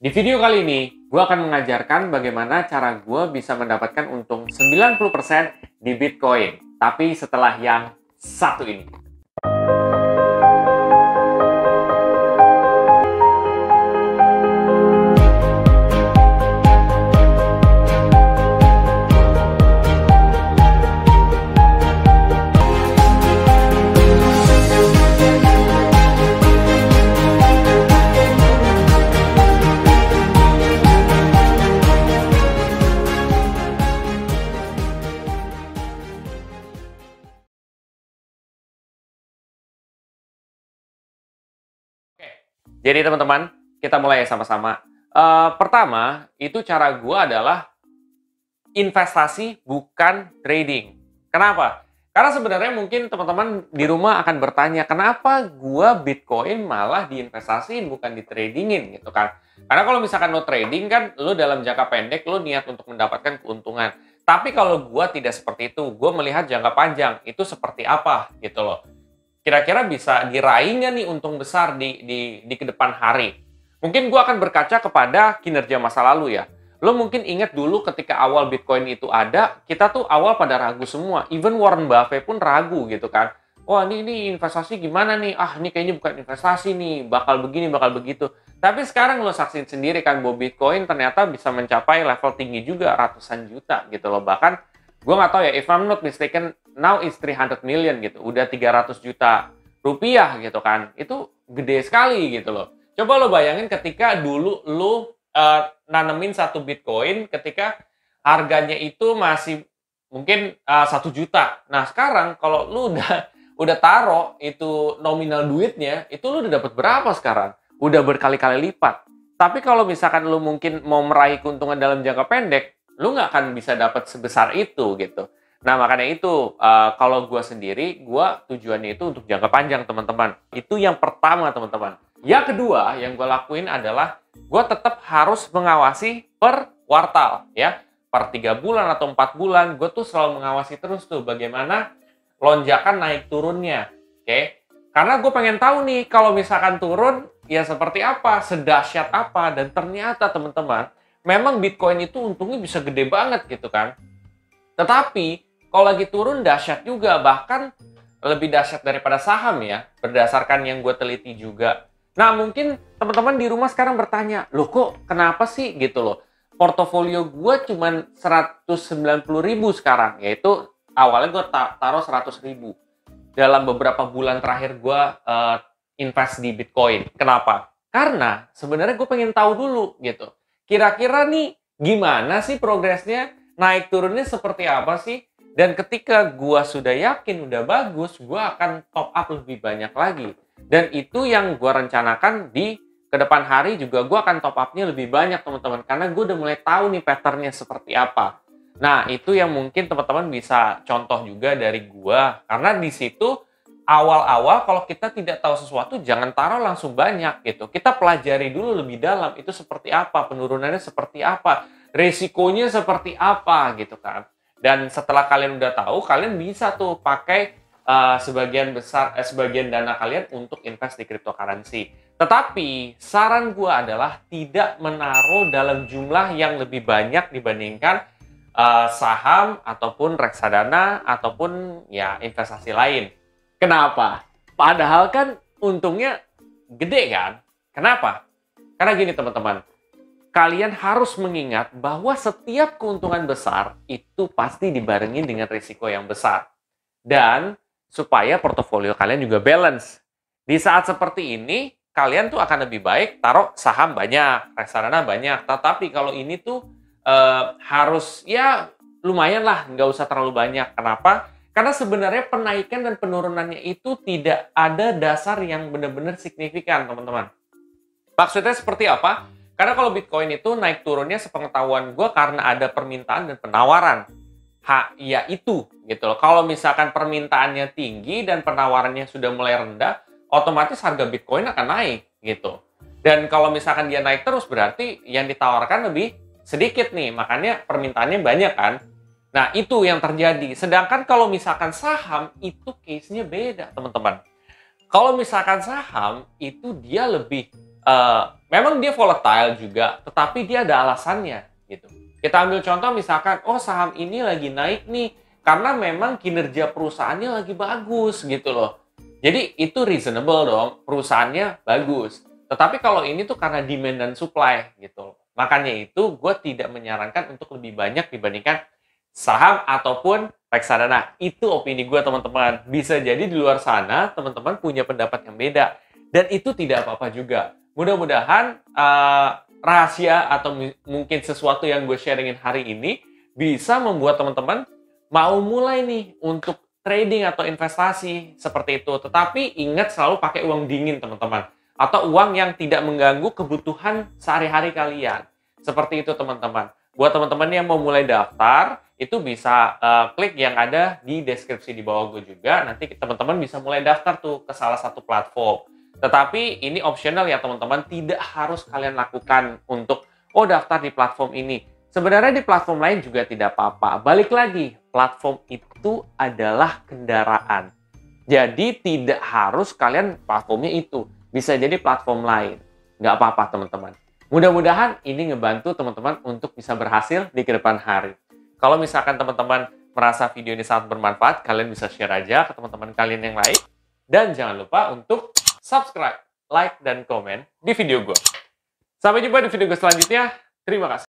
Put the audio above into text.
Di video kali ini, gue akan mengajarkan bagaimana cara gue bisa mendapatkan untung 90% di Bitcoin. Tapi setelah yang satu ini. Jadi teman-teman, kita mulai sama-sama. Pertama, itu cara gue adalah investasi bukan trading. Kenapa? Karena sebenarnya mungkin teman-teman di rumah akan bertanya, kenapa gue Bitcoin malah diinvestasiin bukan di tradingin gitu kan? Karena kalau misalkan lo trading kan, lo dalam jangka pendek lo niat untuk mendapatkan keuntungan. Tapi kalau gue tidak seperti itu, gue melihat jangka panjang itu seperti apa gitu loh. Kira-kira bisa diraih nggak nih untung besar di ke depan hari? Mungkin gue akan berkaca kepada kinerja masa lalu ya. Lo mungkin ingat dulu ketika awal Bitcoin itu ada, kita tuh awal pada ragu semua. Even Warren Buffett pun ragu gitu kan. Wah ini investasi gimana nih? Ah ini kayaknya bukan investasi nih, bakal begini, bakal begitu. Tapi sekarang lo saksiin sendiri kan bahwa Bitcoin ternyata bisa mencapai level tinggi juga ratusan juta gitu loh. Bahkan gue nggak tahu ya, if I'm not mistaken, now is 300 million gitu. Udah 300 juta rupiah gitu kan. Itu gede sekali gitu loh. Coba lo bayangin ketika dulu lo nanemin satu Bitcoin ketika harganya itu masih mungkin 1 juta. Nah sekarang kalau lo udah taruh itu nominal duitnya, itu lo udah dapat berapa sekarang? Udah berkali-kali lipat. Tapi kalau misalkan lo mungkin mau meraih keuntungan dalam jangka pendek, lu nggak akan bisa dapat sebesar itu gitu. Nah makanya itu kalau gue sendiri, gue tujuannya itu untuk jangka panjang teman-teman. Itu yang pertama teman-teman. Yang kedua yang gue lakuin adalah gue tetap harus mengawasi per kuartal ya. Per 3 bulan atau 4 bulan gue tuh selalu mengawasi terus tuh bagaimana lonjakan naik turunnya. Oke? Karena gue pengen tahu nih kalau misalkan turun ya seperti apa, sedahsyat apa, dan ternyata teman-teman memang Bitcoin itu untungnya bisa gede banget gitu kan. Tetapi kalau lagi turun dahsyat juga, bahkan lebih dahsyat daripada saham ya, berdasarkan yang gue teliti juga. Nah mungkin teman-teman di rumah sekarang bertanya, loh kok kenapa sih gitu loh. Portofolio gue cuma 190.000 sekarang, yaitu awalnya gue taruh 100.000. Dalam beberapa bulan terakhir gue invest di Bitcoin. Kenapa? Karena sebenarnya gue pengen tahu dulu gitu. Kira-kira nih gimana sih progresnya, naik turunnya seperti apa sih? Dan ketika gua sudah yakin udah bagus, gua akan top up lebih banyak lagi. Dan itu yang gua rencanakan di ke depan hari juga gua akan top up-nya lebih banyak teman-teman. Karena gua udah mulai tahu nih pattern-nya seperti apa. Nah itu yang mungkin teman-teman bisa contoh juga dari gua. Karena di situ awal-awal kalau kita tidak tahu sesuatu jangan taruh langsung banyak gitu. Kita pelajari dulu lebih dalam itu seperti apa, penurunannya seperti apa, resikonya seperti apa gitu kan. Dan setelah kalian udah tahu, kalian bisa tuh pakai sebagian dana kalian untuk invest di cryptocurrency. Tetapi saran gua adalah tidak menaruh dalam jumlah yang lebih banyak dibandingkan saham ataupun reksadana ataupun ya investasi lain. Kenapa? Padahal kan untungnya gede kan? Kenapa? Karena gini teman-teman, kalian harus mengingat bahwa setiap keuntungan besar itu pasti dibarengi dengan risiko yang besar. Dan supaya portofolio kalian juga balance. Di saat seperti ini, kalian tuh akan lebih baik taruh saham banyak, reksadana banyak. Tetapi kalau ini tuh harus ya lumayan lah, nggak usah terlalu banyak. Kenapa? Karena sebenarnya penaikan dan penurunannya itu tidak ada dasar yang benar-benar signifikan, teman-teman. Maksudnya seperti apa? Karena kalau Bitcoin itu naik turunnya sepengetahuan gue karena ada permintaan dan penawaran. Ya itu gitu loh. Kalau misalkan permintaannya tinggi dan penawarannya sudah mulai rendah, otomatis harga Bitcoin akan naik gitu. Dan kalau misalkan dia naik terus berarti yang ditawarkan lebih sedikit nih. Makanya permintaannya banyak kan. Nah, itu yang terjadi. Sedangkan kalau misalkan saham, itu case-nya beda, teman-teman. Kalau misalkan saham, itu dia lebih memang dia volatile juga, tetapi dia ada alasannya gitu. Kita ambil contoh misalkan, oh saham ini lagi naik nih, karena memang kinerja perusahaannya lagi bagus gitu loh. Jadi itu reasonable dong, perusahaannya bagus. Tetapi kalau ini tuh karena demand dan supply gitu. Makanya itu gue tidak menyarankan untuk lebih banyak dibandingkan saham ataupun reksadana. Itu opini gue teman-teman. Bisa jadi di luar sana teman-teman punya pendapat yang beda. Dan itu tidak apa-apa juga. Mudah-mudahan rahasia atau mungkin sesuatu yang gue sharingin hari ini bisa membuat teman-teman mau mulai nih untuk trading atau investasi seperti itu. Tetapi ingat selalu pakai uang dingin teman-teman. Atau uang yang tidak mengganggu kebutuhan sehari-hari kalian. Seperti itu teman-teman. Buat teman-teman yang mau mulai daftar, itu bisa klik yang ada di deskripsi di bawah gue juga. Nanti teman-teman bisa mulai daftar tuh ke salah satu platform. Tetapi ini optional ya teman-teman, tidak harus kalian lakukan untuk, oh daftar di platform ini. Sebenarnya di platform lain juga tidak apa-apa. Balik lagi, platform itu adalah kendaraan. Jadi tidak harus kalian platformnya itu. Bisa jadi platform lain. Nggak apa-apa teman-teman. Mudah-mudahan ini ngebantu teman-teman untuk bisa berhasil di kedepan hari. Kalau misalkan teman-teman merasa video ini sangat bermanfaat, kalian bisa share aja ke teman-teman kalian yang lain. Dan jangan lupa untuk subscribe, like, dan komen di video gue. Sampai jumpa di video gue selanjutnya. Terima kasih.